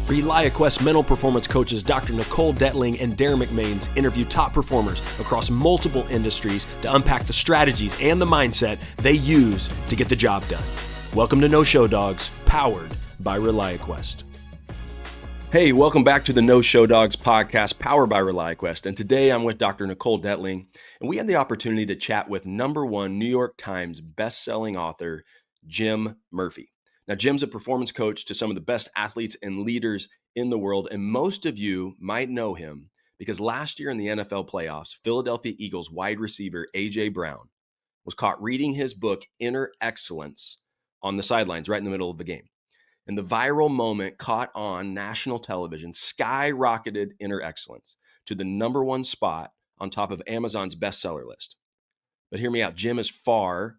ReliaQuest mental performance coaches Dr. Nicole Detling and Derin McMains interview top performers across multiple industries to unpack the strategies and the mindset they use to get the job done. Welcome to No Show Dogs, powered by ReliaQuest. Hey, welcome back to the No Show Dogs podcast, powered by ReliaQuest. And today I'm with Dr. Nicole Detling, and we had the opportunity to chat with #1 New York Times best-selling author, Jim Murphy. Now, Jim's a performance coach to some of the best athletes and leaders in the world, and most of you might know him because last year in the NFL playoffs, Philadelphia Eagles wide receiver A.J. Brown was caught reading his book, Inner Excellence, on the sidelines right in the middle of the game. And the viral moment caught on national television skyrocketed Inner Excellence to the #1 spot on top of Amazon's bestseller list. But hear me out, Jim is far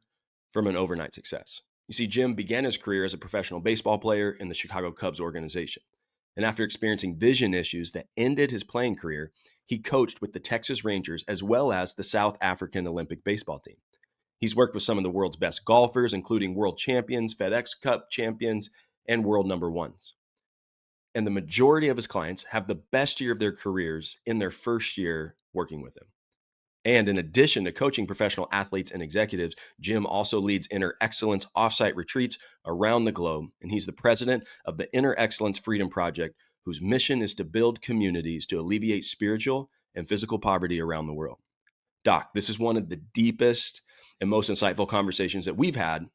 from an overnight success. You see, Jim began his career as a professional baseball player in the Chicago Cubs organization. And after experiencing vision issues that ended his playing career, he coached with the Texas Rangers as well as the South African Olympic baseball team. He's worked with some of the world's best golfers, including world champions, FedEx Cup champions, and world #1s. And the majority of his clients have the best year of their careers in their first year working with him. And in addition to coaching professional athletes and executives, Jim also leads Inner Excellence offsite retreats around the globe. And he's the president of the Inner Excellence Freedom Project, whose mission is to build communities to alleviate spiritual and physical poverty around the world. Doc, this is one of the deepest and most insightful conversations that we've had.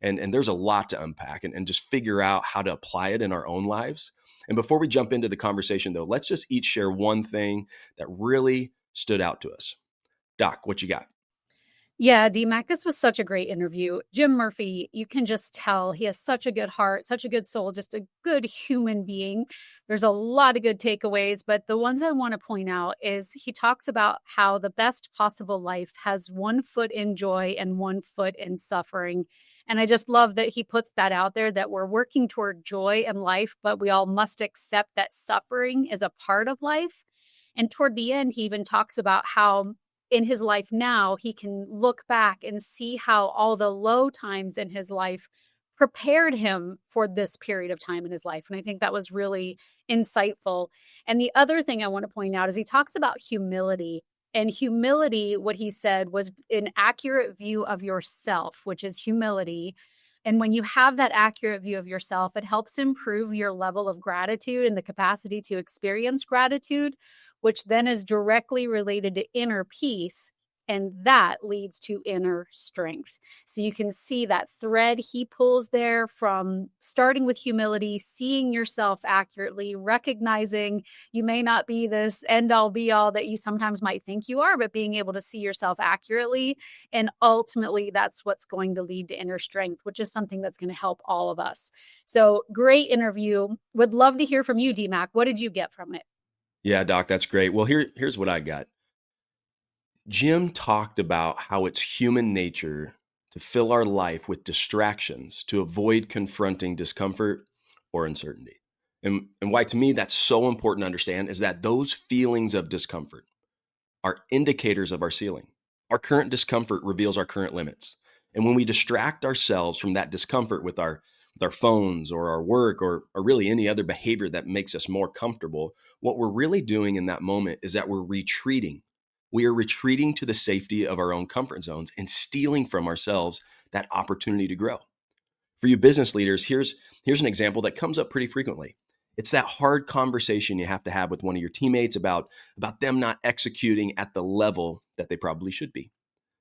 And there's a lot to unpack and just figure out how to apply it in our own lives. And before we jump into the conversation, though, let's just each share one thing that really stood out to us. Doc, what you got? Yeah, DMAC, this was such a great interview. Jim Murphy, you can just tell he has such a good heart, such a good soul, just a good human being. There's a lot of good takeaways, but the ones I want to point out is he talks about how the best possible life has one foot in joy and one foot in suffering. And I just love that he puts that out there, that we're working toward joy in life, but we all must accept that suffering is a part of life. And toward the end, he even talks about how in his life now, he can look back and see how all the low times in his life prepared him for this period of time in his life. And I think that was really insightful. And the other thing I want to point out is he talks about humility. And humility, what he said, was an accurate view of yourself, which is humility. And when you have that accurate view of yourself, it helps improve your level of gratitude and the capacity to experience gratitude, which then is directly related to inner peace, and that leads to inner strength. So you can see that thread he pulls there from starting with humility, seeing yourself accurately, recognizing you may not be this end-all be-all that you sometimes might think you are, but being able to see yourself accurately. And ultimately, that's what's going to lead to inner strength, which is something that's going to help all of us. So great interview. Would love to hear from you, DMAC. What did you get from it? Yeah, Doc, that's great. Well, here's what I got. Jim talked about how it's human nature to fill our life with distractions to avoid confronting discomfort or uncertainty. And why to me that's so important to understand is that those feelings of discomfort are indicators of our ceiling. Our current discomfort reveals our current limits. And when we distract ourselves from that discomfort with our phones or our work or really any other behavior that makes us more comfortable, what we're really doing in that moment is that we're retreating. We are retreating to the safety of our own comfort zones and stealing from ourselves that opportunity to grow. For you business leaders, here's an example that comes up pretty frequently. It's that hard conversation you have to have with one of your teammates about them not executing at the level that they probably should be.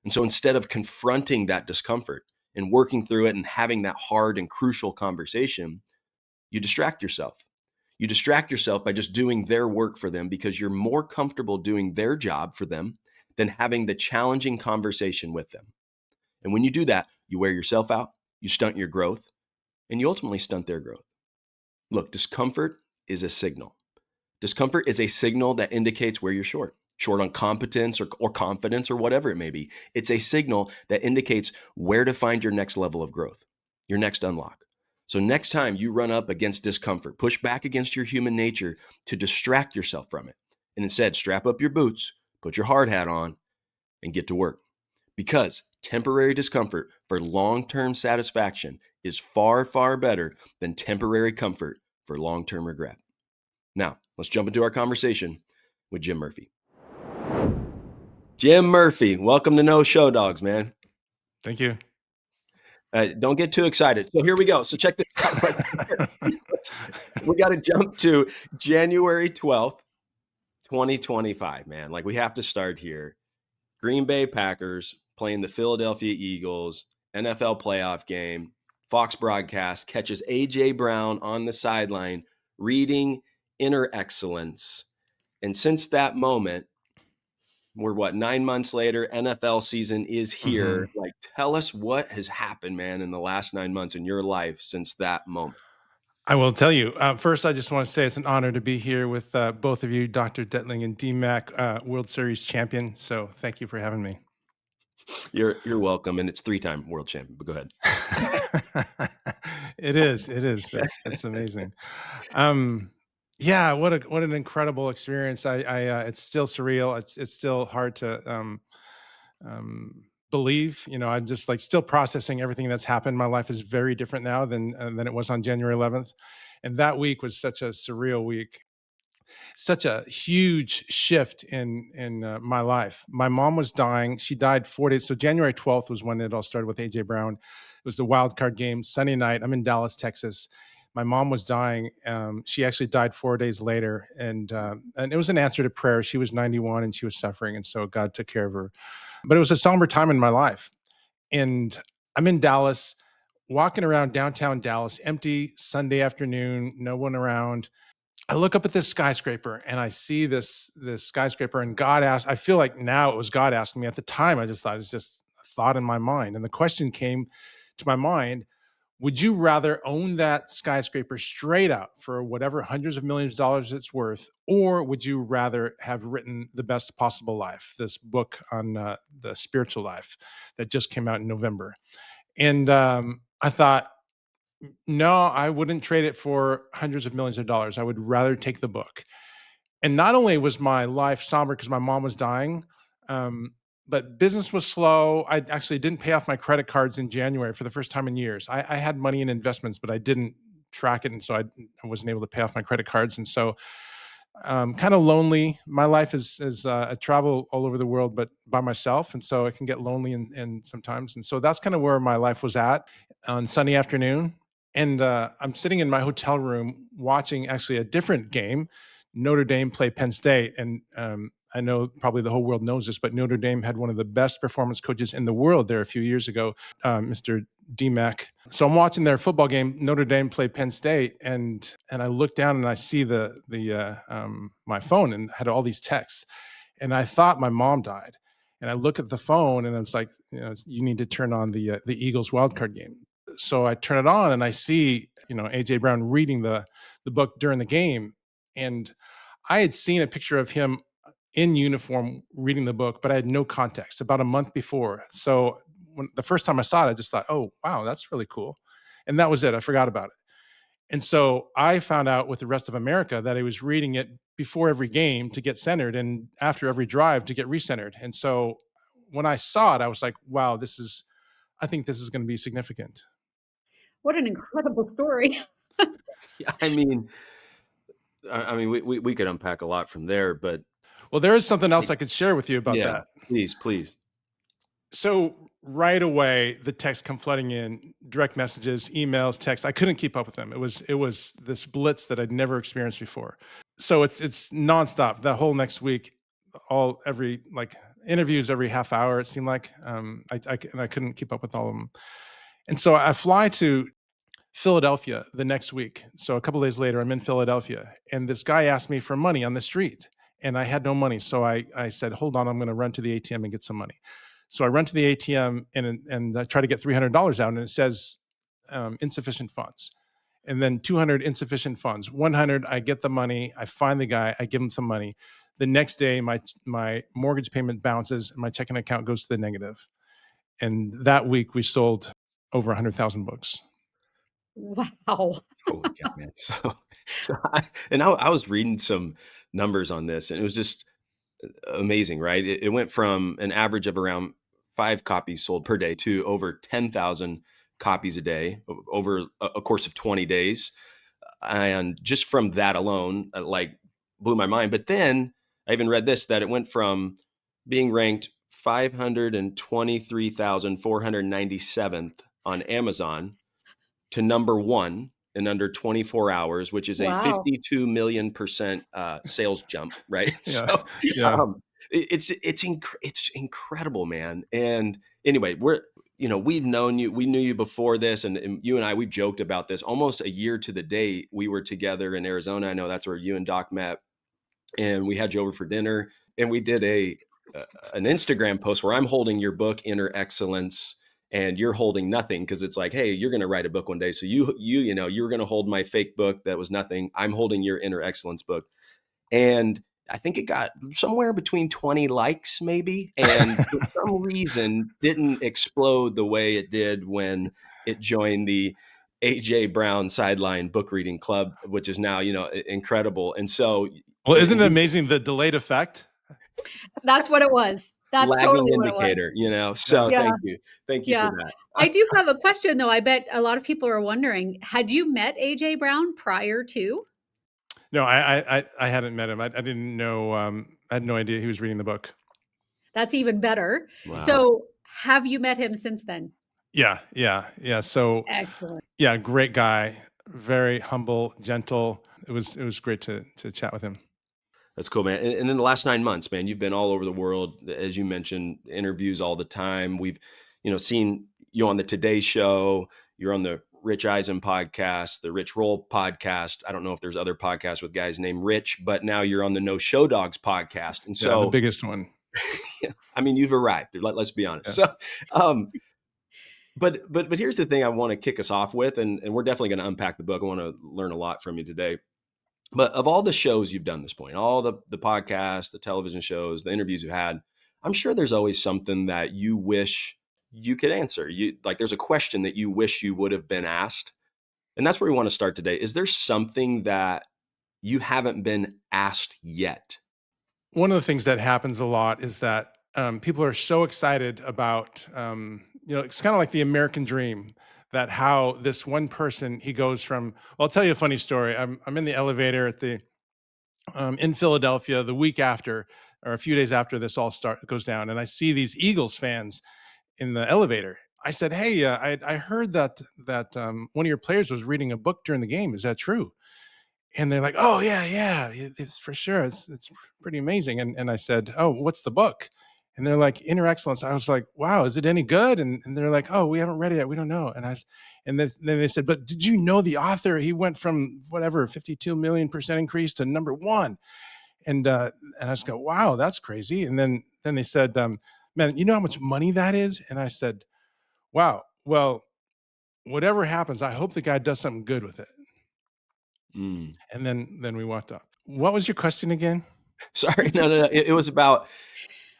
And so instead of confronting that discomfort and working through it and having that hard and crucial conversation, you distract yourself. You distract yourself by just doing their work for them because you're more comfortable doing their job for them than having the challenging conversation with them. And when you do that, you wear yourself out, you stunt your growth, and you ultimately stunt their growth. Look, discomfort is a signal. Discomfort is a signal that indicates where you're short on competence or confidence or whatever it may be. It's a signal that indicates where to find your next level of growth, your next unlock. So next time you run up against discomfort, push back against your human nature to distract yourself from it. And instead, strap up your boots, put your hard hat on, and get to work. Because temporary discomfort for long-term satisfaction is far, far better than temporary comfort for long-term regret. Now, let's jump into our conversation with Jim Murphy. Jim Murphy, welcome to No Show Dogs, man. Thank you. Don't get too excited. So here we go. So check this out. We got to jump to January 12th, 2025, man. Like, we have to start here. Green Bay Packers playing the Philadelphia Eagles, NFL playoff game. Fox broadcast catches A.J. Brown on the sideline reading Inner Excellence. And since that moment, we're 9 months later, NFL season is here. Mm-hmm. Like, tell us what has happened, man, in the last 9 months in your life since that moment. I will tell you. First, I just want to say it's an honor to be here with both of you, Dr. Detling and DMAC, World Series champion. So thank you for having me. You're welcome. And it's 3-time world champion, but go ahead. It is. It's amazing. Yeah, what an incredible experience. It's still surreal. It's still hard to believe. I'm just like still processing everything that's happened. My life is very different now than it was on January 11th, and that week was such a surreal week. Such a huge shift in my life. My mom was dying. She died 4 days. So January 12th was when it all started with AJ Brown. It was the wild card game, Sunday night. I'm in Dallas, Texas. My mom was dying. She actually died 4 days later, and it was an answer to prayer. She was 91 and she was suffering, and so God took care of her. But it was a somber time in my life, and I'm in Dallas, walking around downtown Dallas, empty Sunday afternoon, no one around. I look up at this skyscraper and I see this skyscraper, and God asked, I feel like now it was God asking me. At the time, I just thought it's just a thought in my mind. And the question came to my mind, would you rather own that skyscraper straight out for whatever hundreds of millions of dollars it's worth, or would you rather have written The Best Possible Life, this book on the spiritual life that just came out in November? And I thought, no, I wouldn't trade it for hundreds of millions of dollars. I would rather take the book. And not only was my life somber because my mom was dying, but business was slow. I actually didn't pay off my credit cards in January for the first time in years. I had money in investments, but I didn't track it. And so I wasn't able to pay off my credit cards. And so kind of lonely. My life is I travel all over the world, but by myself. And so it can get lonely and sometimes. And so that's kind of where my life was at on Sunday afternoon. And I'm sitting in my hotel room watching actually a different game, Notre Dame play Penn State. And I know probably the whole world knows this, but Notre Dame had one of the best performance coaches in the world there a few years ago, Mr. DMAC. So I'm watching their football game, Notre Dame play Penn State, and I look down and I see my phone and had all these texts, and I thought my mom died. And I look at the phone and I was like, you need to turn on the Eagles wildcard game. So I turn it on and I see, AJ Brown reading the book during the game, and I had seen a picture of him in uniform reading the book, but I had no context about a month before. So when the first time I saw it, I just thought, oh, wow, that's really cool. And that was it. I forgot about it. And so I found out with the rest of America that I was reading it before every game to get centered and after every drive to get recentered. And so when I saw it, I was like, wow, I think this is going to be significant. What an incredible story. Yeah, I mean, we could unpack a lot from there, but well, there is something else I could share with you about that. Please. So right away, the texts come flooding in, direct messages, emails, texts. I couldn't keep up with them. It was this blitz that I'd never experienced before. So it's nonstop. The whole next week, every interviews every half hour. It seemed like I couldn't keep up with all of them. And so I fly to Philadelphia the next week. So a couple of days later, I'm in Philadelphia, and this guy asked me for money on the street, and I had no money. So I said, hold on, I'm going to run to the ATM and get some money. So I run to the ATM and I try to get $300 out, and it says insufficient funds. And then 200 insufficient funds. 100, I get the money. I find the guy. I give him some money. The next day, my mortgage payment bounces, and my checking account goes to the negative. And that week, we sold over 100,000 books. Wow. Holy cow, man. I was reading some numbers on this, and it was just amazing, right? It went from an average of around 5 copies sold per day to over 10,000 copies a day over a course of 20 days. And just from that alone, like blew my mind. But then I even read this, that it went from being ranked 523,497th on Amazon to number one in under 24 hours, which is a Wow. 52 million% sales jump, right? Yeah. So Yeah. it's incredible, man. And anyway, we've known you, we knew you before this, and you and I, we've joked about this almost a year to the day. We were together in Arizona. I know that's where you and Doc met, and we had you over for dinner, and we did an Instagram post where I'm holding your book, Inner Excellence, and you're holding nothing, because it's like, hey, you're going to write a book one day. So you were going to hold my fake book that was nothing. I'm holding your Inner Excellence book. And I think it got somewhere between 20 likes maybe. And for some reason didn't explode the way it did when it joined the AJ Brown Sideline Book Reading Club, which is now, incredible. And so, Well, isn't it amazing, the delayed effect? That's what it was. That's lagging totally what it was. indicator, so Yeah. thank you for Yeah. that. I do have a question though. I bet a lot of people are wondering, had you met AJ Brown prior to? No, I hadn't met him. I didn't know. I had no idea he was reading the book. That's even better. Wow. So have you met him since then? Yeah. So Excellent. yeah, great guy, very humble, gentle. It was great to chat with him. That's cool, man. And in the last 9 months, man, you've been all over the world, as you mentioned, interviews all the time. We've, seen you on the Today Show. You're on the Rich Eisen podcast, the Rich Roll podcast. I don't know if there's other podcasts with guys named Rich, but now you're on the No Show Dogs podcast. And so, the biggest one. I mean, you've arrived. Let's be honest. Yeah. So, but here's the thing I want to kick us off with, and we're definitely going to unpack the book. I want to learn a lot from you today. But of all the shows you've done at this point, all the podcasts, the television shows, the interviews you've had, I'm sure there's always something that you wish you could answer. There's a question that you wish you would have been asked. And that's where we want to start today. Is there something that you haven't been asked yet? One of the things that happens a lot is that people are so excited about, it's kind of like the American dream, that how this one person, he goes from, well, I'll tell you a funny story. I'm in the elevator at in Philadelphia the week after, or a few days after this all goes down, and I see these Eagles fans in the elevator. I said, hey, I heard that one of your players was reading a book during the game. Is that true? And they're like, oh yeah, it's for sure. It's pretty amazing. And I said, oh, what's the book? And they're like, Inner Excellence. I was like, wow, is it any good? And they're like, oh, we haven't read it yet. We don't know. And then they said, but did you know the author? He went from 52 million% increase to number one. And I just go, wow, that's crazy. And then they said, man, you know how much money that is? And I said, wow, well, whatever happens, I hope the guy does something good with it. Mm. And then we walked up. What was your question again? Sorry, no. It was about,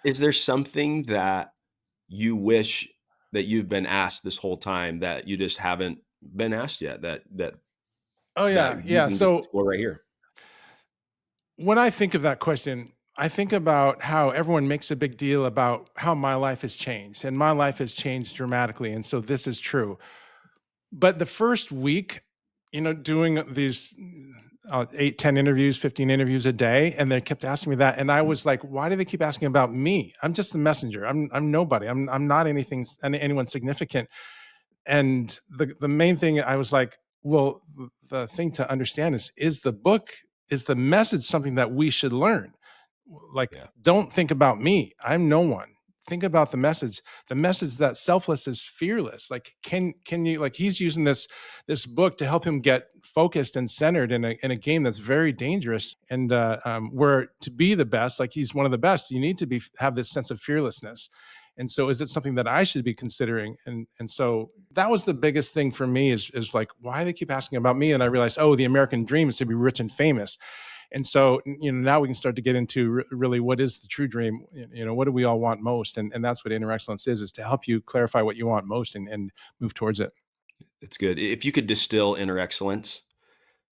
is there something that you wish that you've been asked this whole time that you just haven't been asked yet? Oh yeah, that yeah. So explore right here. When I think of that question, I think about how everyone makes a big deal about how my life has changed, and my life has changed dramatically. And so this is true. But the first week, doing these 8, 10 interviews, 15 interviews a day, and they kept asking me that, and I was like, why do they keep asking about me? I'm just the messenger. I'm nobody. I'm not anyone significant. And the main thing, I was like, well, the thing to understand is the message something that we should learn? Don't think about me. I'm no one. Think about the message that selfless is fearless. Like, can you, like, he's using this book to help him get focused and centered in a game that's very dangerous. And where to be the best, like he's one of the best, you need to have this sense of fearlessness. And so is it something that I should be considering? And so that was the biggest thing for me, is like, why they keep asking about me? And I realized, oh, the American dream is to be rich and famous. And so, now we can start to get into really what is the true dream. What do we all want most? And that's what Inner Excellence is to help you clarify what you want most and move towards it. It's good. If you could distill Inner Excellence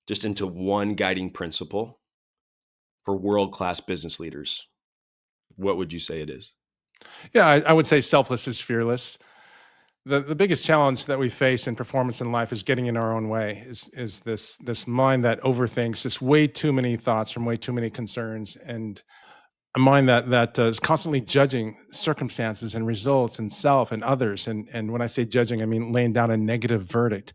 just into one guiding principle for world-class business leaders, what would you say it is? Yeah, I would say selfless is fearless. The biggest challenge that we face in performance in life is getting in our own way. Is this mind that overthinks, just way too many thoughts from way too many concerns, and a mind that is constantly judging circumstances and results and self and others. And when I say judging, I mean laying down a negative verdict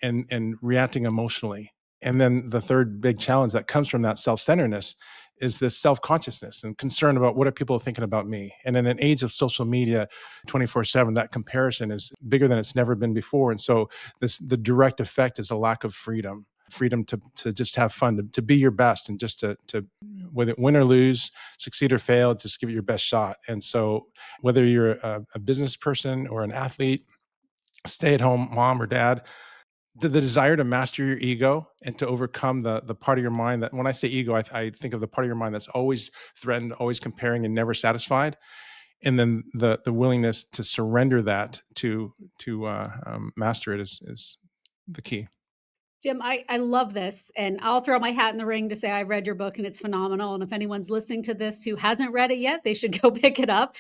and reacting emotionally. And then the third big challenge that comes from that self-centeredness is this self-consciousness and concern about what are people thinking about me. And in an age of social media 24/7, that comparison is bigger than it's never been before. And so the direct effect is a lack of freedom to just have fun, to be your best, and just to whether win or lose, succeed or fail, just give it your best shot. And so whether you're a business person or an athlete, stay-at-home mom or dad, the desire to master your ego and to overcome the part of your mind that, when I say ego, I think of the part of your mind that's always threatened, always comparing, and never satisfied. And then the willingness to surrender that to master it is the key. Jim, I love this. And I'll throw my hat in the ring to say I've read your book and it's phenomenal. And if anyone's listening to this who hasn't read it yet, they should go pick it up.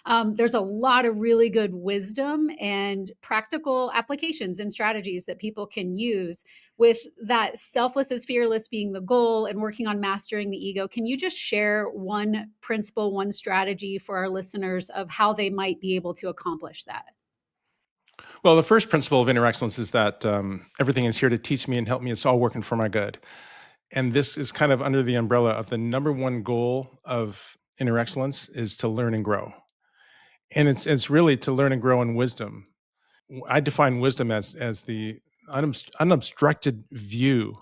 There's a lot of really good wisdom and practical applications and strategies that people can use with that selfless is fearless being the goal and working on mastering the ego. Can you just share one principle, one strategy for our listeners of how they might be able to accomplish that? Well, the first principle of inner excellence is that everything is here to teach me and help me. It's all working for my good. And this is kind of under the umbrella of the number one goal of inner excellence is to learn and grow. And it's really to learn and grow in wisdom. I define wisdom as the unobstructed view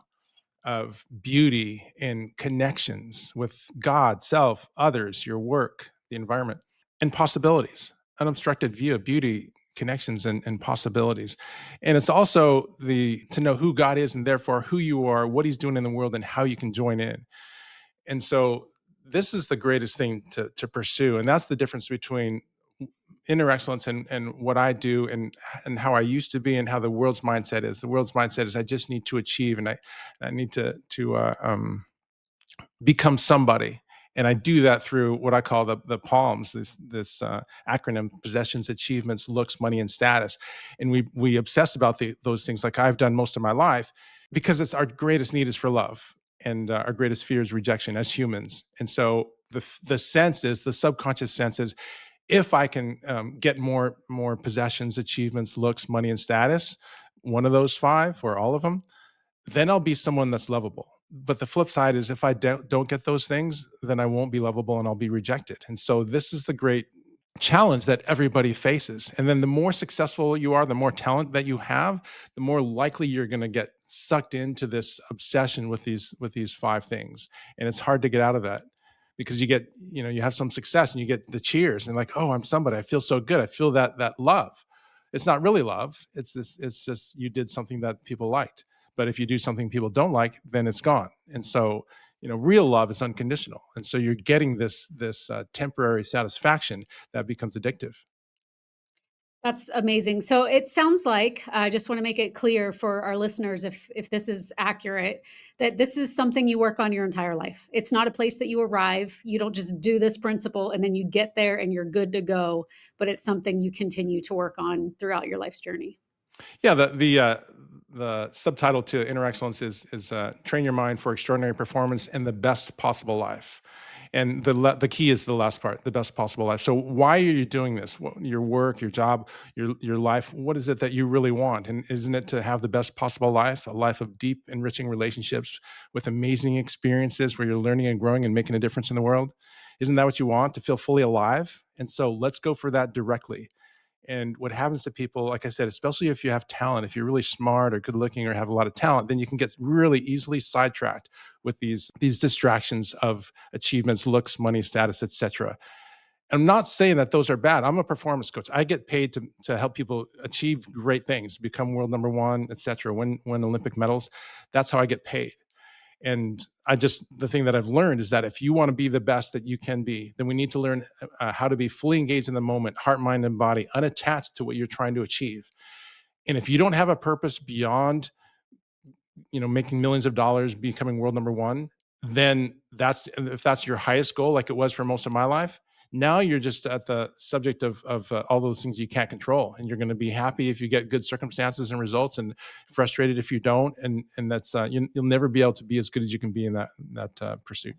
of beauty and connections with God, self, others, your work, the environment, and possibilities. Unobstructed view of beauty, connections, and possibilities. And it's also to know who God is and therefore who you are, what He's doing in the world, and how you can join in. And so this is the greatest thing to pursue. And that's the difference between inner excellence and what I do and how I used to be and how the world's mindset is. The world's mindset is I just need to achieve, and I need to become somebody. And I do that through what I call the PALMS, this acronym: possessions, achievements, looks, money, and status. And we obsess about those things, like I've done most of my life, because it's our greatest need is for love, and our greatest fear is rejection as humans. And so the sense is, the subconscious sense is, if I can get more possessions, achievements, looks, money, and status, one of those five or all of them, then I'll be someone that's lovable. But the flip side is, if I don't get those things, then I won't be lovable and I'll be rejected. And so this is the great challenge that everybody faces. And then the more successful you are, the more talent that you have, the more likely you're going to get sucked into this obsession with these five things. And it's hard to get out of that, because you have some success and you get the cheers and like, oh, I'm somebody. I feel so good. I feel that love. It's not really love. It's just you did something that people liked. But if you do something people don't like, then it's gone. And so, real love is unconditional. And so you're getting this temporary satisfaction that becomes addictive. That's amazing. So it sounds like, I just want to make it clear for our listeners, if this is accurate, that this is something you work on your entire life. It's not a place that you arrive. You don't just do this principle and then you get there and you're good to go, but it's something you continue to work on throughout your life's journey. Yeah, the subtitle to inner excellence is train your mind for extraordinary performance and the best possible life. And the key is the last part, the best possible life. So why are you doing this? Your work, your job, your life, what is it that you really want? And isn't it to have the best possible life, a life of deep, enriching relationships with amazing experiences where you're learning and growing and making a difference in the world? Isn't that what you want, to feel fully alive? And so let's go for that directly. And what happens to people, like I said, especially if you have talent, if you're really smart or good looking or have a lot of talent, then you can get really easily sidetracked with these distractions of achievements, looks, money, status, etc. I'm not saying that those are bad. I'm a performance coach. I get paid to help people achieve great things, become world number one, etc., win Olympic medals. That's how I get paid. And the thing that I've learned is that if you want to be the best that you can be, then we need to learn how to be fully engaged in the moment, heart, mind, and body, unattached to what you're trying to achieve. And if you don't have a purpose beyond, making millions of dollars, becoming world number one, then if that's your highest goal, like it was for most of my life, Now you're just at the subject of all those things you can't control, and you're going to be happy if you get good circumstances and results, and frustrated if you don't, and that's you'll never be able to be as good as you can be in that pursuit.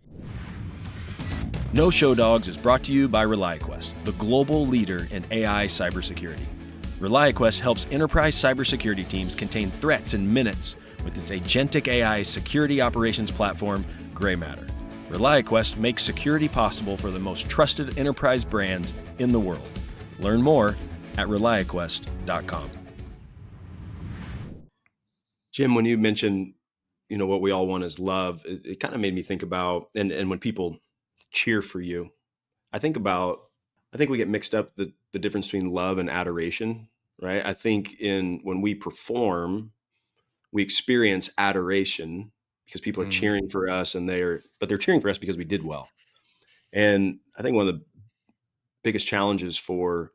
No Show Dogs is brought to you by ReliaQuest, the global leader in AI cybersecurity. ReliaQuest helps enterprise cybersecurity teams contain threats in minutes with its agentic AI security operations platform, Gray Matter. ReliaQuest makes security possible for the most trusted enterprise brands in the world. Learn more at ReliaQuest.com. Jim, when you mentioned, what we all want is love, it kind of made me think about, and when people cheer for you, I think we get mixed up the difference between love and adoration, right? I think when we perform, we experience adoration because people are cheering for us, but they're cheering for us because we did well. And I think one of the biggest challenges for,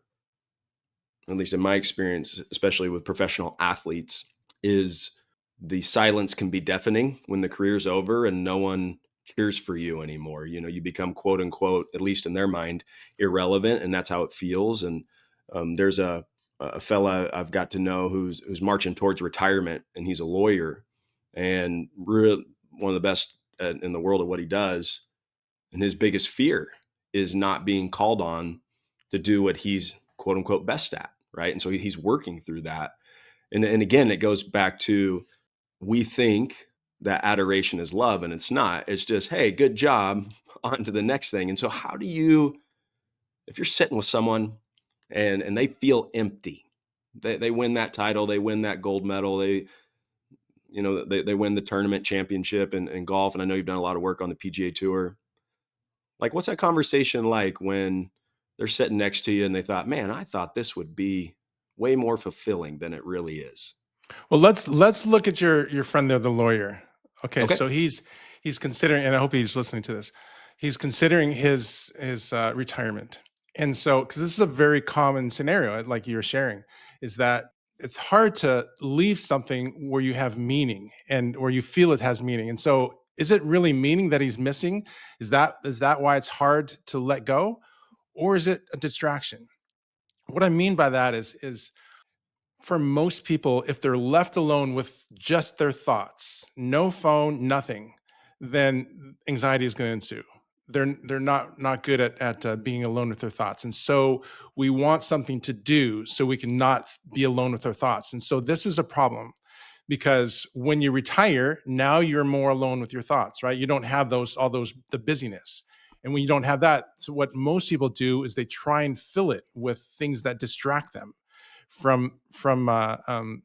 at least in my experience, especially with professional athletes, is the silence can be deafening when the career's over and no one cheers for you anymore. You become, quote unquote, at least in their mind, irrelevant, and that's how it feels. And there's a fella I've got to know who's marching towards retirement, and he's a lawyer and one of the best in the world at what he does. And his biggest fear is not being called on to do what he's, quote unquote, best at, right? And so he's working through that. And again, it goes back to, we think that adoration is love, and it's not. It's just, hey, good job, on to the next thing. And so how do you, if you're sitting with someone and they feel empty, they win that title, they win that gold medal, they win the tournament championship in golf, and I know you've done a lot of work on the PGA Tour. Like, what's that conversation like when they're sitting next to you and they thought, man, I thought this would be way more fulfilling than it really is? Well, let's look at your friend there, the lawyer. Okay. Okay. So he's considering, and I hope he's listening to this. He's considering his retirement, and so, because this is a very common scenario, like you're sharing, is that it's hard to leave something where you have meaning and where you feel it has meaning. And so, is it really meaning that he's missing? Is that why it's hard to let go, or is it a distraction? What I mean by that is for most people, if they're left alone with just their thoughts, no phone, nothing, then anxiety is going to ensue. They're not good at being alone with their thoughts, and so we want something to do so we can not be alone with our thoughts. And so this is a problem, because when you retire, now you're more alone with your thoughts, right? You don't have the busyness. And when you don't have that, so what most people do is they try and fill it with things that distract them from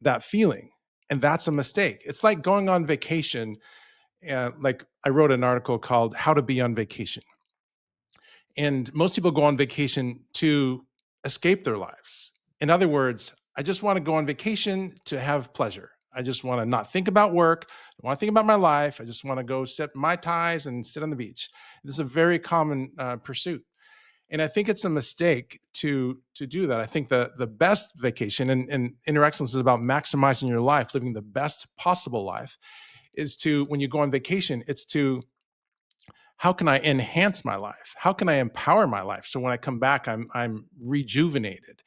that feeling, and that's a mistake. It's like going on vacation. Like, I wrote an article called "How to Be on Vacation," and most people go on vacation to escape their lives. In other words, I just want to go on vacation to have pleasure. I just want to not think about work. I want to think about my life. I just want to go sip Mai Tais and sit on the beach. This is a very common pursuit. And I think it's a mistake to do that. I think the best vacation, and Inner Excellence is about maximizing your life, living the best possible life, is to, when you go on vacation, it's to, how can I enhance my life? How can I empower my life? So when I come back, I'm rejuvenated.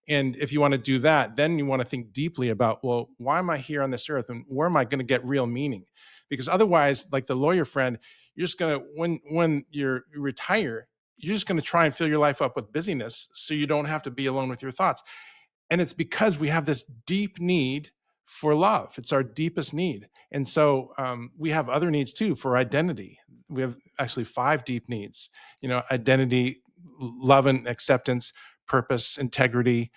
And if you want to do that, then you want to think deeply about, well, why am I here on this earth, and where am I going to get real meaning? Because otherwise, like the lawyer friend, you're just going to, when you retire, you're just going to try and fill your life up with busyness so you don't have to be alone with your thoughts. And it's because we have this deep need for love. It's our deepest need. And so we have other needs too, for identity. We have actually 5 deep needs, identity, love and acceptance, purpose, integrity.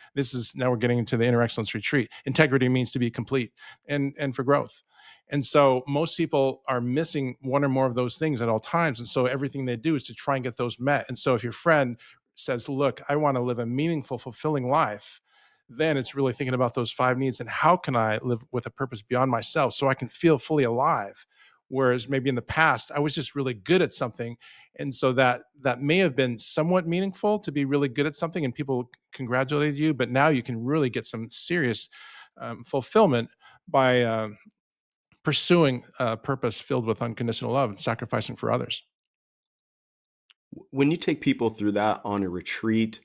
Now we're getting into the Inner Excellence Retreat. Integrity means to be complete, and for growth. And so most people are missing one or more of those things at all times. And so everything they do is to try and get those met. And so if your friend says, look, I want to live a meaningful, fulfilling life, then it's really thinking about those 5 needs and how can I live with a purpose beyond myself so I can feel fully alive. Whereas maybe in the past, I was just really good at something. And so that may have been somewhat meaningful, to be really good at something and people congratulated you. But now you can really get some serious fulfillment by pursuing a purpose filled with unconditional love and sacrificing for others. When you take people through that on a retreat,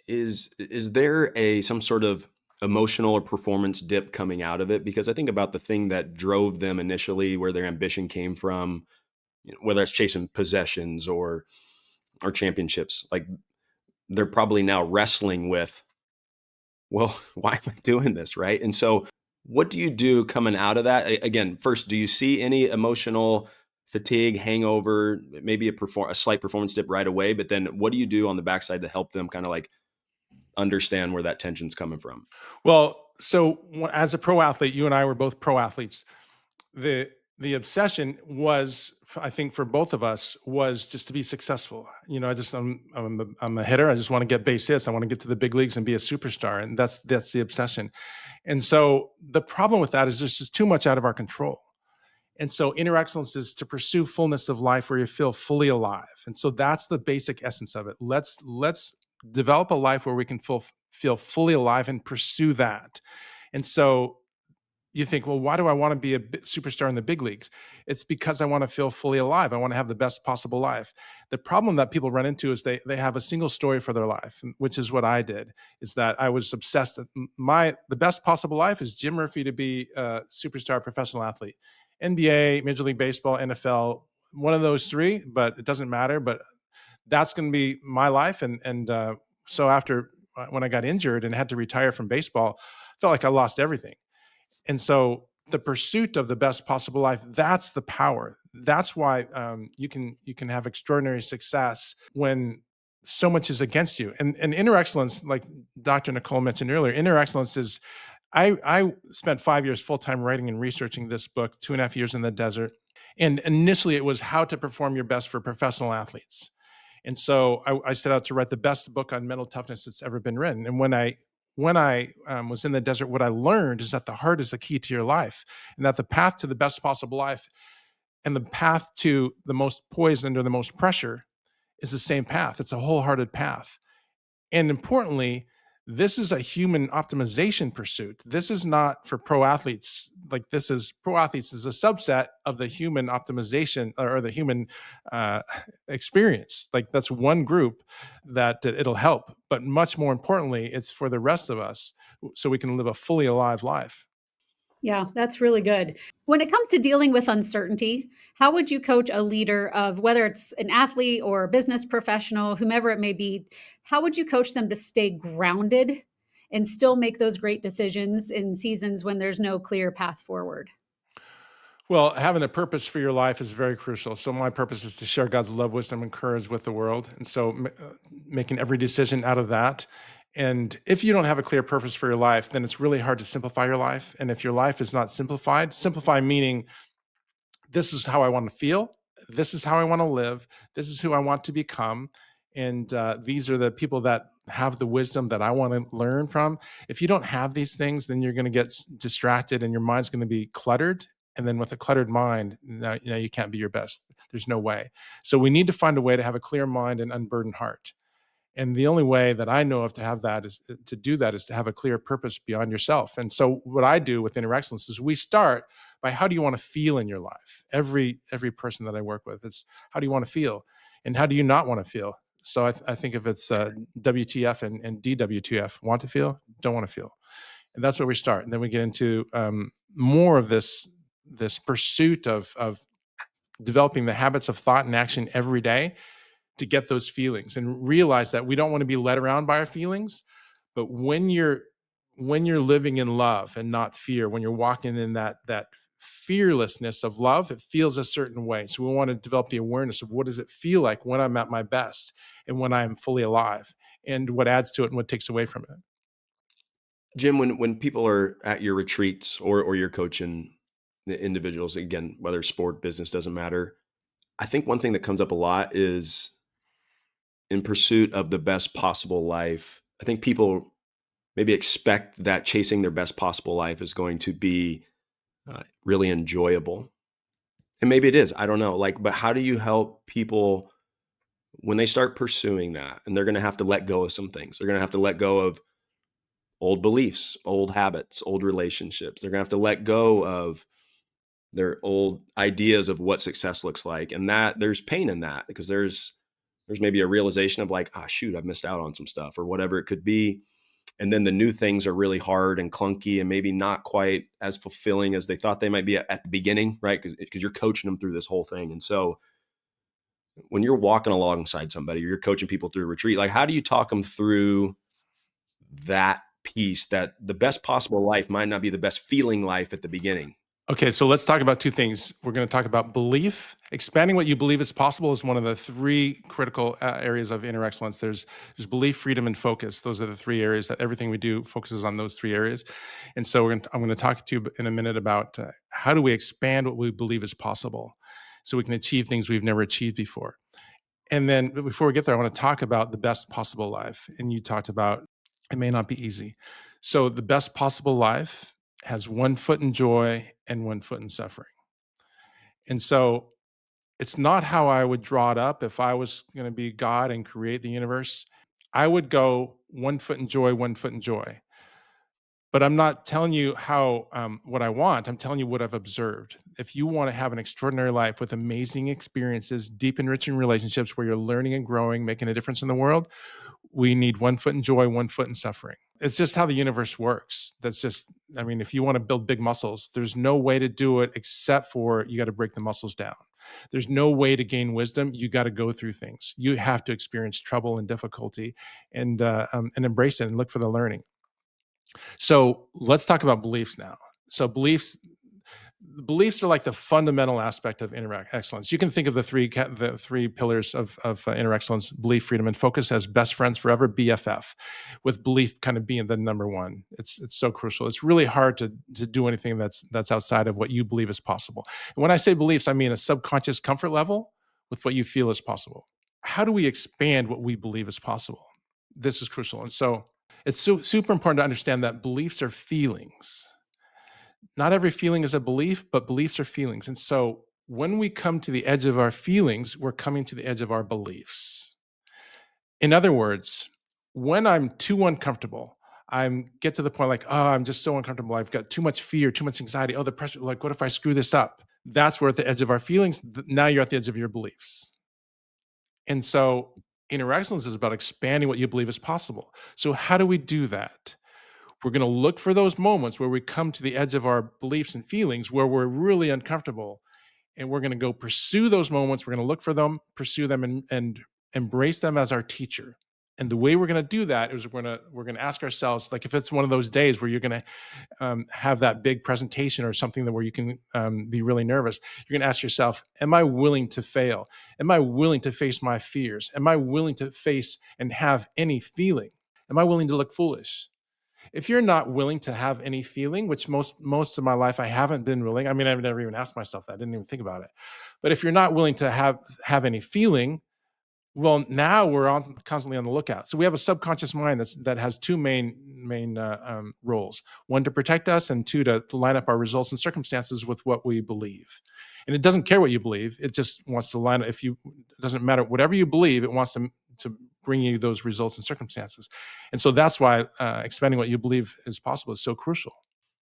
is there a some sort of emotional or performance dip coming out of it? Because I think about the thing that drove them initially, where their ambition came from, whether it's chasing possessions or championships. Like they're probably now wrestling with, well, why am I doing this, right? And so, what do you do coming out of that? Again, first, do you see any emotional fatigue, hangover, maybe a slight performance dip right away? But then, what do you do on the backside to help them kind of like understand where that tension's coming from? Well, so as a pro athlete, you and I were both pro athletes. The obsession was, I think, for both of us, was just to be successful. I'm a hitter. I just want to get base hits. I want to get to the big leagues and be a superstar, and that's the obsession. And so the problem with that is there's just too much out of our control. And so inner excellence is to pursue fullness of life where you feel fully alive. And so that's the basic essence of it. Let's develop a life where we can feel fully alive and pursue that. And so you think, well, why do I want to be a superstar in the big leagues? It's because I want to feel fully alive. I want to have the best possible life. The problem that people run into is they have a single story for their life, which is what I did, is that I was obsessed. The best possible life is Jim Murphy to be a superstar professional athlete, NBA, Major League Baseball, NFL, one of those three, but it doesn't matter. But that's going to be my life. So after when I got injured and had to retire from baseball, I felt like I lost everything. And so the pursuit of the best possible life, that's the power. That's why you can have extraordinary success when so much is against you. And inner excellence, like Dr. Nicole mentioned earlier, inner excellence is, I spent 5 years full-time writing and researching this book, 2.5 years in the desert. And initially it was how to perform your best for professional athletes. And so I set out to write the best book on mental toughness that's ever been written. And when I was in the desert, what I learned is that the heart is the key to your life, and that the path to the best possible life and the path to the most poise under the most pressure is the same path. It's a wholehearted path. And importantly, this is a human optimization pursuit. This is not for pro athletes. Like pro athletes is a subset of the human optimization or the human experience. Like that's one group that it'll help. But much more importantly, it's for the rest of us so we can live a fully alive life. Yeah, that's really good. When it comes to dealing with uncertainty, how would you coach a leader of whether it's an athlete or a business professional, whomever it may be? How would you coach them to stay grounded and still make those great decisions in seasons when there's no clear path forward? Well, having a purpose for your life is very crucial. So my purpose is to share God's love, wisdom, and courage with the world. And so making every decision out of that. And if you don't have a clear purpose for your life, then it's really hard to simplify your life. And if your life is not simplify meaning this is how I want to feel, this is how I want to live, this is who I want to become. And these are the people that have the wisdom that I want to learn from. If you don't have these things, then you're going to get distracted and your mind's going to be cluttered. And then with a cluttered mind, now, you can't be your best. There's no way. So we need to find a way to have a clear mind and unburdened heart. And the only way that I know of to have that is to have a clear purpose beyond yourself. And so what I do with Inner Excellence is we start by how do you want to feel in your life? Every person that I work with, it's how do you want to feel? And how do you not want to feel? So I think if it's WTF and DWTF, want to feel, don't want to feel. And that's where we start. And then we get into more of this pursuit of developing the habits of thought and action every day to get those feelings, and realize that we don't want to be led around by our feelings. But when you're living in love and not fear, when you're walking in that fearlessness of love, it feels a certain way. So we want to develop the awareness of what does it feel like when I'm at my best and when I'm fully alive, and what adds to it and what takes away from it. Jim, when people are at your retreats or you're coaching the individuals, again, whether sport, business, doesn't matter. I think one thing that comes up a lot is in pursuit of the best possible life. I think people maybe expect that chasing their best possible life is going to be really enjoyable. And maybe it is, I don't know. But how do you help people when they start pursuing that, and they're going to have to let go of some things? They're going to have to let go of old beliefs, old habits, old relationships. They're going to have to let go of their old ideas of what success looks like. And that there's pain in that because there's There's maybe a realization of like, ah, shoot, I've missed out on some stuff or whatever it could be. And then the new things are really hard and clunky and maybe not quite as fulfilling as they thought they might be at the beginning, right? Because you're coaching them through this whole thing. And so when you're walking alongside somebody or you're coaching people through a retreat, like how do you talk them through that piece, that the best possible life might not be the best feeling life at the beginning? Okay, so let's talk about two things. We're going to talk about belief. Expanding what you believe is possible is one of the three critical areas of inner excellence. There's belief, freedom, and focus. Those are the three areas that everything we do focuses on, those three areas. And so I'm going to talk to you in a minute about how do we expand what we believe is possible so we can achieve things we've never achieved before. And then before we get there, I want to talk about the best possible life. And you talked about it may not be easy. So the best possible life has one foot in joy and one foot in suffering. And so it's not how I would draw it up. If I was going to be God and create the universe, I would go one foot in joy, one foot in joy. But I'm not telling you how what I want. I'm telling you what I've observed. If you want to have an extraordinary life with amazing experiences, deep enriching relationships where you're learning and growing, making a difference in the world, we need one foot in joy, one foot in suffering. It's just how the universe works. I mean, if you want to build big muscles, there's no way to do it except for you got to break the muscles down. There's no way to gain wisdom. You got to go through things. You have to experience trouble and difficulty and embrace it and look for the learning. So let's talk about beliefs now. So beliefs are like the fundamental aspect of inner excellence. You can think of the three pillars of inner excellence: belief, freedom, and focus as best friends forever, BFF, with belief kind of being the number one. It's so crucial. It's really hard to do anything that's outside of what you believe is possible. And when I say beliefs, I mean a subconscious comfort level with what you feel is possible. How do we expand what we believe is possible? This is crucial. And so it's super important to understand that beliefs are feelings. Not every feeling is a belief, but beliefs are feelings. And so when we come to the edge of our feelings, we're coming to the edge of our beliefs. In other words, when I'm too uncomfortable, I get to the point like, oh, I'm just so uncomfortable. I've got too much fear, too much anxiety. Oh, the pressure, like, what if I screw this up? That's where at the edge of our feelings, now you're at the edge of your beliefs. And so inner excellence is about expanding what you believe is possible. So how do we do that? We're going to look for those moments where we come to the edge of our beliefs and feelings where we're really uncomfortable. And we're going to go pursue those moments. We're going to look for them, pursue them, and embrace them as our teacher. And the way we're going to do that is we're going to ask ourselves, like if it's one of those days where you're going to have that big presentation or something that where you can be really nervous, you're going to ask yourself, am I willing to fail? Am I willing to face my fears? Am I willing to face and have any feeling? Am I willing to look foolish? If you're not willing to have any feeling, which most of my life I haven't been willing. I mean, I've never even asked myself that. I didn't even think about it. But if you're not willing to have any feeling, well, now we're constantly on the lookout. So we have a subconscious mind that has two main roles: one, to protect us, and two, to line up our results and circumstances with what we believe. And it doesn't care what you believe; it just wants to line up. It doesn't matter whatever you believe; it wants to bring you those results and circumstances. And so that's why expanding what you believe is possible is so crucial.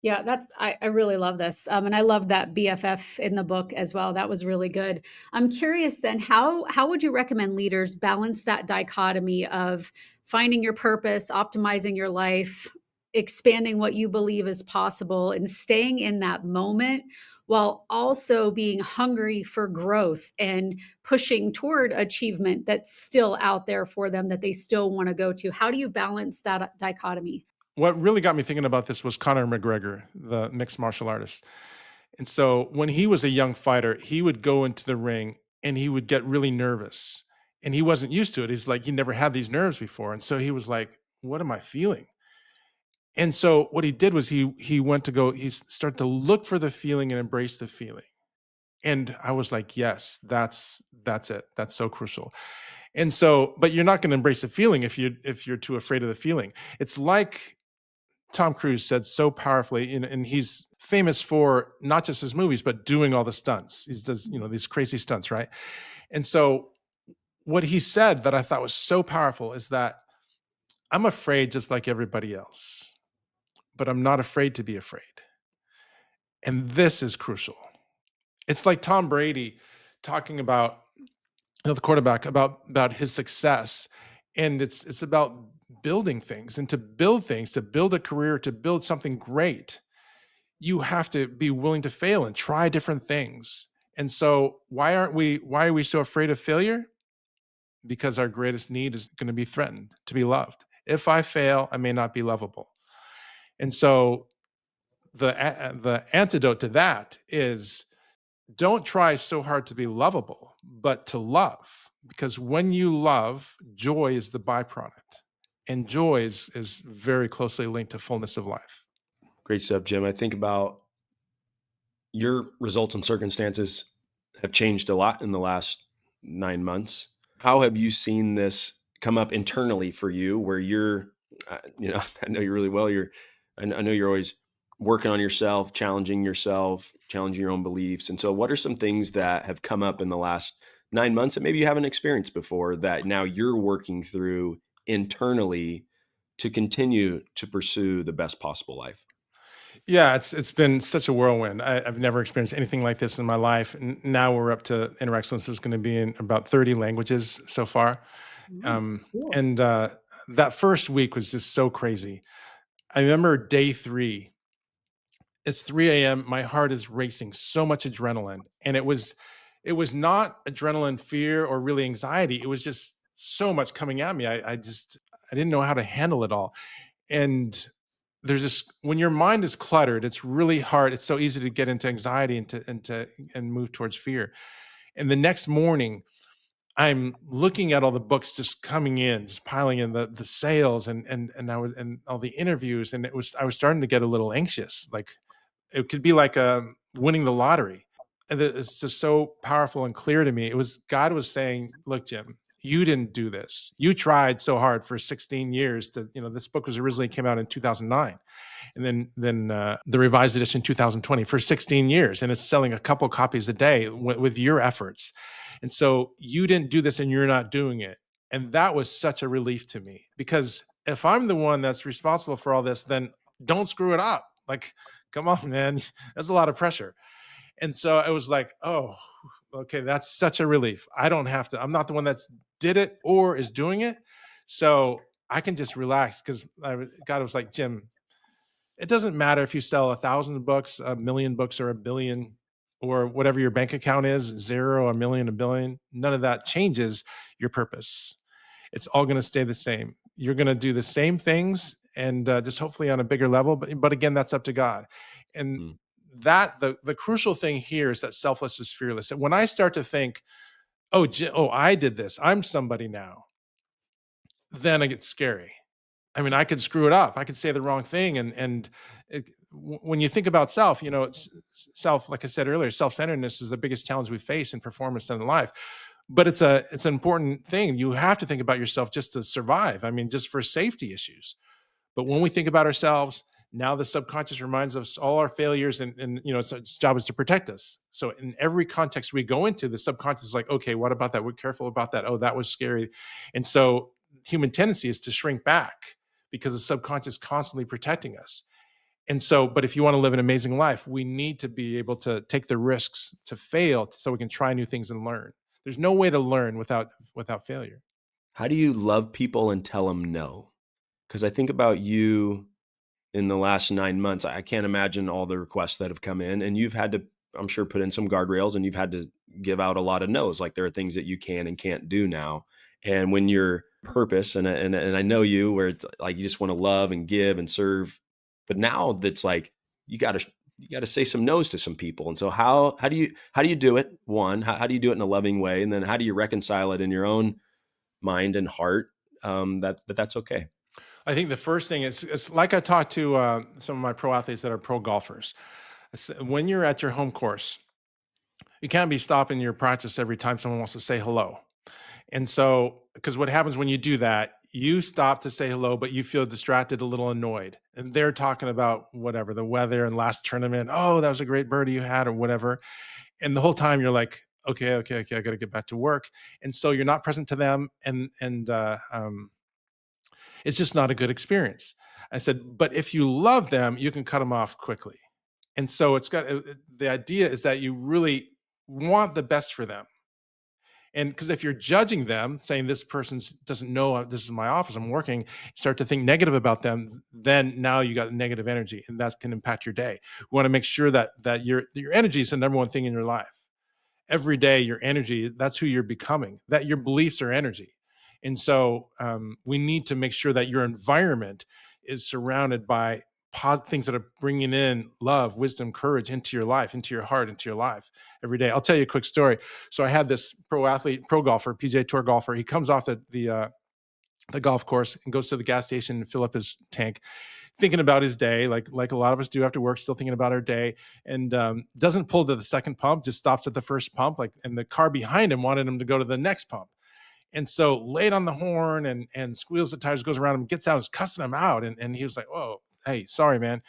Yeah, I really love this. And I love that BFF in the book as well. That was really good. I'm curious then, how would you recommend leaders balance that dichotomy of finding your purpose, optimizing your life, expanding what you believe is possible, and staying in that moment while also being hungry for growth and pushing toward achievement that's still out there for them that they still want to go to? How do you balance that dichotomy? What really got me thinking about this was Conor McGregor, the mixed martial artist. And so when he was a young fighter, he would go into the ring and he would get really nervous. And he wasn't used to it. He's like, he never had these nerves before. And so he was like, what am I feeling? And so what he did was he started to look for the feeling and embrace the feeling. And I was like, yes, that's it. That's so crucial. And so, but you're not going to embrace the feeling if you're too afraid of the feeling. It's like Tom Cruise said so powerfully, and he's famous for not just his movies, but doing all the stunts. He does, these crazy stunts, right? And so what he said that I thought was so powerful is that I'm afraid just like everybody else, but I'm not afraid to be afraid. And this is crucial. It's like Tom Brady talking about the quarterback, about his success, and it's about building things, and to build things, to build a career, to build something great, you have to be willing to fail and try different things. And so why are we so afraid of failure? Because our greatest need is going to be threatened, to be loved. If I fail, I may not be lovable. And so the antidote to that is, don't try so hard to be lovable, but to love. Because when you love, joy is the byproduct. And joy is very closely linked to fullness of life. Great stuff, Jim. I think about your results and circumstances have changed a lot in the last 9 months. How have you seen this come up internally for you, where you're, I know you really well. I know you're always working on yourself, challenging your own beliefs. And so what are some things that have come up in the last 9 months that maybe you haven't experienced before, that now you're working through internally to continue to pursue the best possible life? Yeah, it's been such a whirlwind. I've never experienced anything like this in my life. And now we're up to Inner Excellence is going to be in about 30 languages so far. Mm, cool. And that first week was just so crazy. I remember day 3. It's 3 a.m. My heart is racing, so much adrenaline, and it was not adrenaline fear or really anxiety. It was just so much coming at me. I didn't know how to handle it all. And there's this, when your mind is cluttered, it's really hard. It's so easy to get into anxiety and move towards fear. And the next morning, I'm looking at all the books just coming in, just piling in, the sales, and all the interviews, and I was starting to get a little anxious. Like, it could be like winning the lottery. And it's just so powerful and clear to me. It was God was saying, "Look, Jim, you didn't do this. You tried so hard for 16 years to, this book was originally came out in 2009, and then the revised edition 2020, for 16 years, and it's selling a couple copies a day with your efforts. And so you didn't do this, and you're not doing it." And that was such a relief to me, because if I'm the one that's responsible for all this, then don't screw it up. Like, come on, man, that's a lot of pressure. And so it was like, oh, okay, that's such a relief. I don't have to. I'm not the one that's did it or is doing it, so I can just relax, because God was like, "Jim, it doesn't matter if you sell 1,000 books, a million books, or a billion, or whatever your bank account is, 0, a million, a billion. None of that changes your purpose. It's all going to stay the same. You're going to do the same things, and just hopefully on a bigger level. But again, that's up to God." And Mm. that the crucial thing here is that selfless is fearless. And when I start to think, "Oh, oh, I did this. I'm somebody now," then it gets scary. I mean, I could screw it up. I could say the wrong thing, and when you think about self, self, like I said earlier, self-centeredness is the biggest challenge we face in performance and in life. But it's an important thing. You have to think about yourself just to survive. I mean, just for safety issues. But when we think about ourselves, now the subconscious reminds us all our failures, and its job is to protect us. So in every context we go into, the subconscious is like, okay, what about that? We're careful about that. Oh, that was scary. And so human tendency is to shrink back, because the subconscious is constantly protecting us. And so, but if you want to live an amazing life, we need to be able to take the risks to fail, so we can try new things and learn. There's no way to learn without failure. How do you love people and tell them no? Because I think about you in the last 9 months. I can't imagine all the requests that have come in, and you've had to, I'm sure, put in some guardrails, and you've had to give out a lot of no's. Like, there are things that you can and can't do now. And when your purpose, and I know you, where it's like you just want to love and give and serve, but now that's like you got to say some no's to some people. And so how do you do it? One, how do you do it in a loving way, and then how do you reconcile it in your own mind and heart, that's okay? I think the first thing is, it's like I talked to some of my pro athletes that are pro golfers. When you're at your home course, you can't be stopping your practice every time someone wants to say hello. And so, because what happens when you do that, you stop to say hello, but you feel distracted, a little annoyed. And they're talking about whatever, the weather and last tournament. Oh, that was a great birdie you had, or whatever. And the whole time you're like, okay, okay, okay, I got to get back to work. And so you're not present to them. And it's just not a good experience. I said, but if you love them, you can cut them off quickly. And so the idea is that you really want the best for them. And because if you're judging them, saying this person doesn't know this is my office, I'm working, start to think negative about them, then now you got negative energy, and that can impact your day. We want to make sure that your energy is the number one thing in your life. Every day, your energy, that's who you're becoming, that your beliefs are energy. And so we need to make sure that your environment is surrounded by things that are bringing in love, wisdom, courage into your life, into your heart, into your life every day. I'll tell you a quick story. So I had this pro golfer, PGA Tour golfer. He comes off the golf course and goes to the gas station and fill up his tank, thinking about his day, like a lot of us do after work, still thinking about our day, and doesn't pull to the second pump, just stops at the first pump, and the car behind him wanted him to go to the next pump. And so laid on the horn and squeals the tires, goes around him, gets out, is cussing him out. And he was like, "Oh, hey, sorry, man."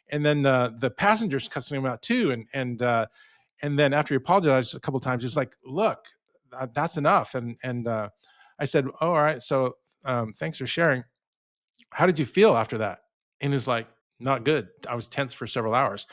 And then the passenger's cussing him out too. And then after he apologized a couple of times, he's like, "Look, that's enough." And I said, "Oh, all right. So thanks for sharing. How did you feel after that?" And he was like, "Not good. I was tense for several hours."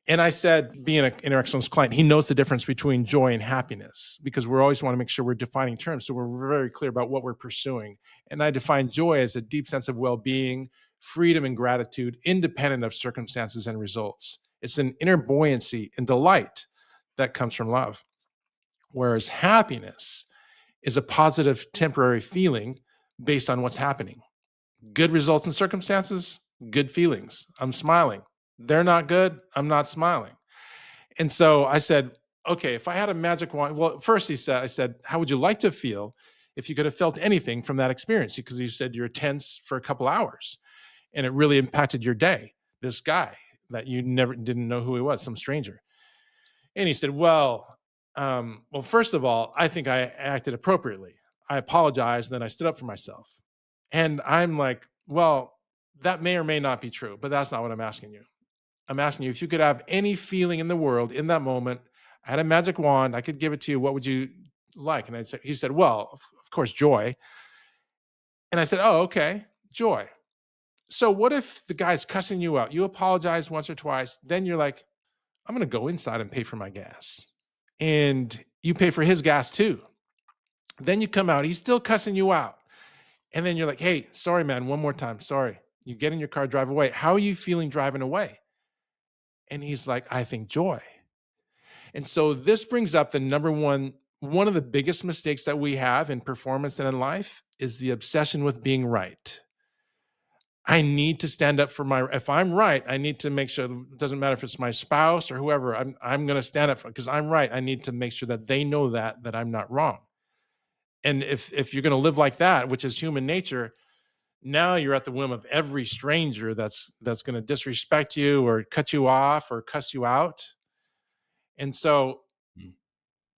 And I said, being an inner excellence client, he knows the difference between joy and happiness, because we always want to make sure we're defining terms. So we're very clear about what we're pursuing. And I define joy as a deep sense of well-being, freedom, and gratitude, independent of circumstances and results. It's an inner buoyancy and delight that comes from love. Whereas happiness is a positive temporary feeling based on what's happening. Good results and circumstances, good feelings. I'm smiling. They're not good. I'm not smiling. And so I said, okay, if I had a magic wand, well, first I said, how would you like to feel if you could have felt anything from that experience? Because you said you're tense for a couple hours and it really impacted your day. This guy that you didn't know who he was, some stranger. And he said, well, first of all, I think I acted appropriately. I apologized, then I stood up for myself. And I'm like, well, that may or may not be true, but that's not what I'm asking you. I'm asking you, if you could have any feeling in the world in that moment, I had a magic wand, I could give it to you, what would you like? And he said, well, of course, joy. And I said, oh, okay, joy. So what if the guy's cussing you out? You apologize once or twice, then you're like, I'm going to go inside and pay for my gas. And you pay for his gas too. Then you come out, he's still cussing you out. And then you're like, hey, sorry, man, one more time, sorry. You get in your car, drive away. How are you feeling driving away? And he's like, I think joy. And so this brings up the number one of the biggest mistakes that we have in performance and in life is the obsession with being right. I need to stand up for if I'm right, I need to make sure, it doesn't matter if it's my spouse or whoever, I'm going to stand up for, because I'm right. I need to make sure that they know that I'm not wrong. And if you're going to live like that, which is human nature, now you're at the whim of every stranger that's going to disrespect you or cut you off or cuss you out. And so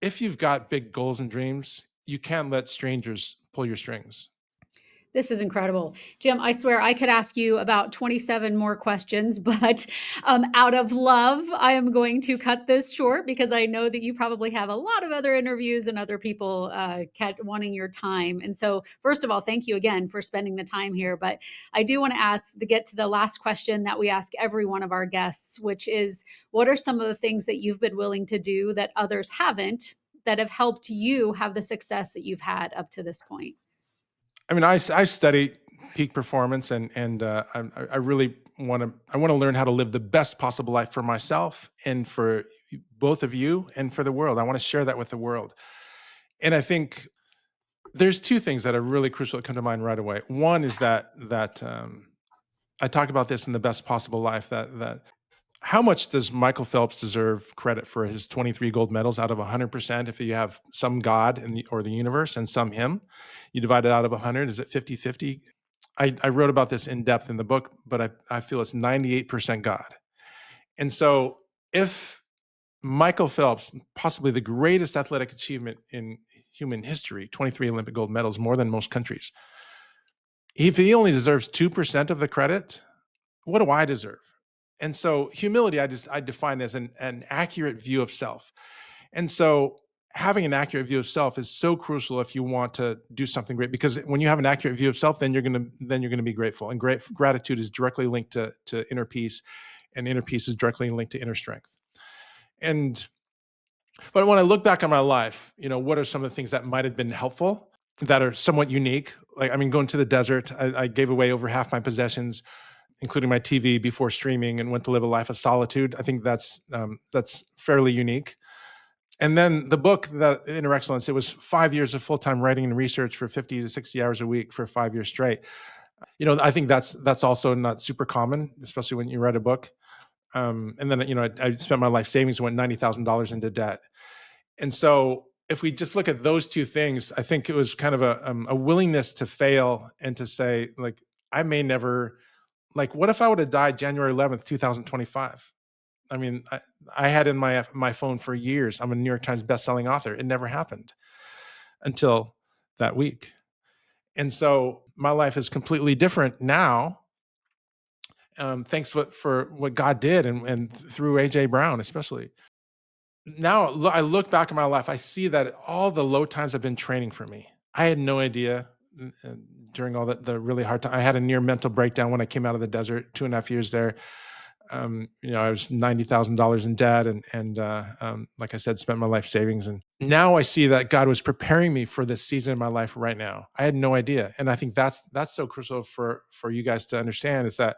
if you've got big goals and dreams, you can't let strangers pull your strings. This is incredible. Jim, I swear I could ask you about 27 more questions, but out of love, I am going to cut this short because I know that you probably have a lot of other interviews and other people wanting your time. And so, first of all, thank you again for spending the time here. But I do want to get to the last question that we ask every one of our guests, which is, what are some of the things that you've been willing to do that others haven't, that have helped you have the success that you've had up to this point? I mean, I study peak performance, and I really want to learn how to live the best possible life for myself and for both of you and for the world. I want to share that with the world. And I think there's two things that are really crucial that come to mind right away. One is that I talk about this in the best possible life, that how much does Michael Phelps deserve credit for his 23 gold medals out of 100%? If you have some God or the universe and some him, you divide it out of 100, is it 50-50? I wrote about this in depth in the book, but I feel it's 98% God. And so if Michael Phelps, possibly the greatest athletic achievement in human history, 23 Olympic gold medals, more than most countries, if he only deserves 2% of the credit, what do I deserve? And so humility, I define as an accurate view of self. And so having an accurate view of self is so crucial if you want to do something great, because when you have an accurate view of self, then you're going to be grateful. And gratitude is directly linked to inner peace, and inner peace is directly linked to inner strength. And But when I look back on my life, what are some of the things that might have been helpful that are somewhat unique? Like, I mean, going to the desert, I gave away over half my possessions, including my TV, before streaming, and went to live a life of solitude. I think that's fairly unique. And then the book, that Inner Excellence, it was 5 years of full-time writing and research for 50 to 60 hours a week for 5 years straight. I think that's also not super common, especially when you write a book. And then, I spent my life savings and went $90,000 into debt. And so if we just look at those two things, I think it was kind of a willingness to fail and to say, like, I may never, like, what if I would have died January 11th, 2025? I mean, I had in my phone for years, I'm a New York Times bestselling author. It never happened until that week. And so my life is completely different now. Thanks for what God did, and through AJ Brown, especially. Now I look back at my life, I see that all the low times have been training for me. I had no idea during all the really hard time. I had a near mental breakdown when I came out of the desert, 2.5 years there. I was $90,000 in debt, and like I said, spent my life savings. And now I see that God was preparing me for this season in my life right now. I had no idea, and I think that's so crucial for you guys to understand, is that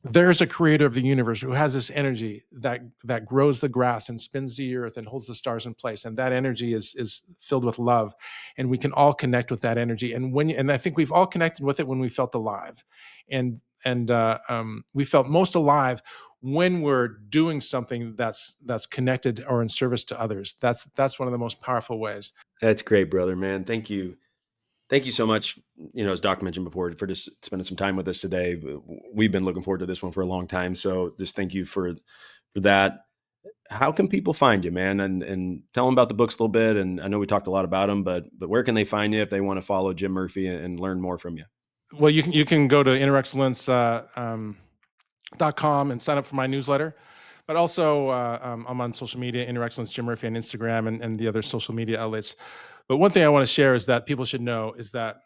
there's a creator of the universe who has this energy that grows the grass and spins the earth and holds the stars in place, and that energy is filled with love, and we can all connect with that energy. And I think we've all connected with it when we felt alive, and we felt most alive when we're doing something that's connected or in service to others. That's one of the most powerful ways. That's great, brother, man. Thank you. Thank you so much, as Doc mentioned before, for just spending some time with us today. We've been looking forward to this one for a long time. So just thank you for that. How can people find you, man? And tell them about the books a little bit. And I know we talked a lot about them, but where can they find you if they want to follow Jim Murphy and learn more from you? Well, you can go to innerexcellence.com and sign up for my newsletter. But also, I'm on social media, Inner Excellence Jim Murphy on Instagram, and the other social media outlets. But one thing I want to share is that people should know is that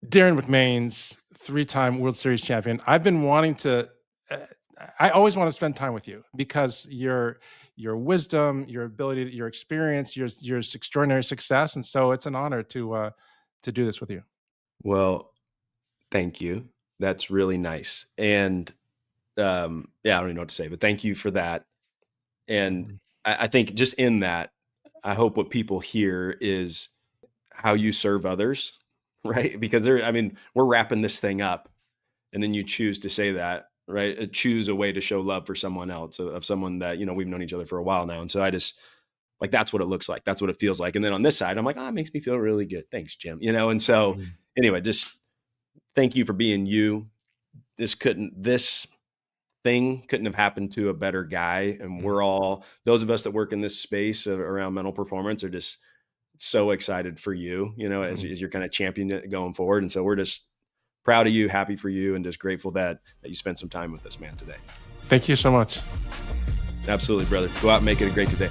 Derin McMains, 3-time World Series champion, I've been wanting to, I always want to spend time with you, because your wisdom, your ability, your experience, your extraordinary success. And so it's an honor to do this with you. Well, thank you. That's really nice. And I don't even know what to say, but thank you for that. And I think just in that, I hope what people hear is how you serve others, right? Because we're wrapping this thing up, and then you choose to say that, right? Choose a way to show love for someone else, of someone that, we've known each other for a while now. And so I just, like, that's what it looks like. That's what it feels like. And then on this side, I'm like, it makes me feel really good. Thanks, Jim. And so anyway, just thank you for being you. This thing couldn't have happened to a better guy. And we're all, those of us that work in this space around mental performance, are just so excited for you, as you're kind of championing it going forward. And so we're just proud of you, happy for you, and just grateful that you spent some time with us, man, today. Thank you so much. Absolutely, brother. Go out and make it a great day.